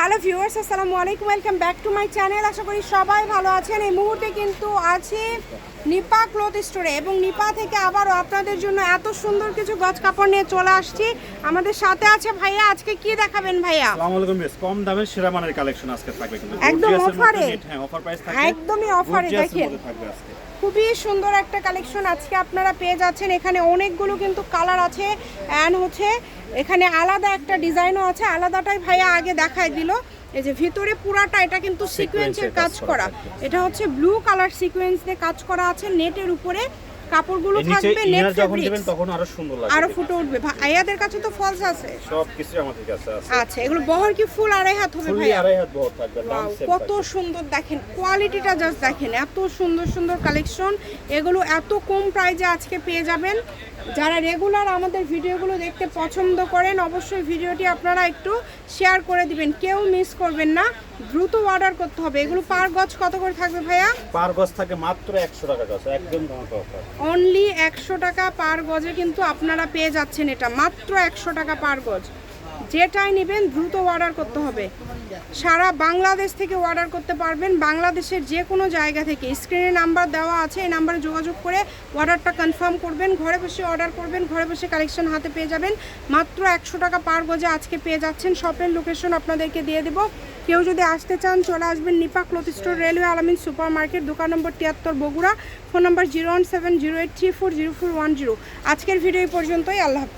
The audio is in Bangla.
হ্যালো ভিউয়ার্স, আসসালামু আলাইকুম, welcome back to my channel. আশা করি সবাই ভালো আছেন। এই মুহূর্তে কিন্তু আছি নিপা ক্লথ স্টোরে এবং নিপা থেকে আবারও আপনাদের জন্য এত সুন্দর কিছু গজ কাপড় নিয়ে চলে আসছি। আমাদের সাথে আছে ভাইয়া। আজকে কি দেখাবেন ভাইয়া? আসসালামু আলাইকুম বেশ কম দামে সেরা মানের কালেকশন আজকে থাকবে কিন্তু একদম অফারে। হ্যাঁ, অফার প্রাইস থাকবে, একদমই অফারে। দেখেন থাকবে আজকে খুবই সুন্দর একটা কালেকশন আজকে আপনারা পেয়ে যাচ্ছেন। এখানে অনেকগুলো কিন্তু কালার আছে অ্যান্ড হচ্ছে এখানে আলাদা একটা ডিজাইনও আছে। আলাদাটাই ভাইয়া আগে দেখায় দিল। এই যে ভিতরে পুরাটা এটা কিন্তু সিকোয়েন্সের কাজ করা। এটা হচ্ছে ব্লু কালার সিকোয়েন্স দিয়ে কাজ করা আছে। নেটের উপরে কাপড়গুলো থাকবে নেট ফেব্রিক্স, তখন আরো সুন্দর লাগবে, আরো ফুটে উঠবে। ভাইয়াদের কাছে তো ফলস আছে, সব কিছু আমাদের কাছে আছে। আচ্ছা, এগুলো বহর কি ফুল আড়াই হাত হবে ফুল ভাইয়া? আড়াই হাত বহর থাকবে। দাম সেম কত সুন্দর দেখেন, কোয়ালিটিটা জাস্ট দেখেন, এত সুন্দর সুন্দর কালেকশন। এগুলো এত কম প্রাইজে আজকে পেয়ে যাবেন। যারা রেগুলার আমাদের ভিডিওগুলো দেখতে পছন্দ করেন অবশ্যই ভিডিওটি আপনারা একটু শেয়ার করে দিবেন, কেউ মিস করবেন না। দ্রুত অর্ডার করতে হবে। এগুলো পার গজ কত করে থাকবে ভাইয়া? পার গজ থাকে মাত্র 100 টাকা গজ, একদম ধামাকা অফার। অনলি 100 টাকা পার গজে কিন্তু আপনারা পেয়ে যাচ্ছেন এটা, মাত্র 100 টাকা পার গজ। যেটাই নেবেন দ্রুত অর্ডার করতে হবে। সারা বাংলাদেশ থেকে অর্ডার করতে পারবেন, বাংলাদেশের যে কোনো জায়গা থেকে। স্ক্রিনে নাম্বার দেওয়া আছে, এই নাম্বারে যোগাযোগ করে অর্ডারটা কনফার্ম করবেন। ঘরে বসে অর্ডার করবেন, ঘরে বসে কালেকশন হাতে পেয়ে যাবেন। মাত্র 100 টাকা পার গজে আজকে পেয়ে যাচ্ছেন। শপের লোকেশন আপনাদেরকে দিয়ে দেবো। কেউ যদি আসতে চান চলে আসবেন নিপা ক্লথ স্টোর, রেলওয়ে আলামিন সুপার মার্কেট, দোকান নম্বর 73, বগুড়া। ফোন নম্বর 01708340410। আজকের ভিডিও এই পর্যন্তই। আল্লাহ হাফেজ।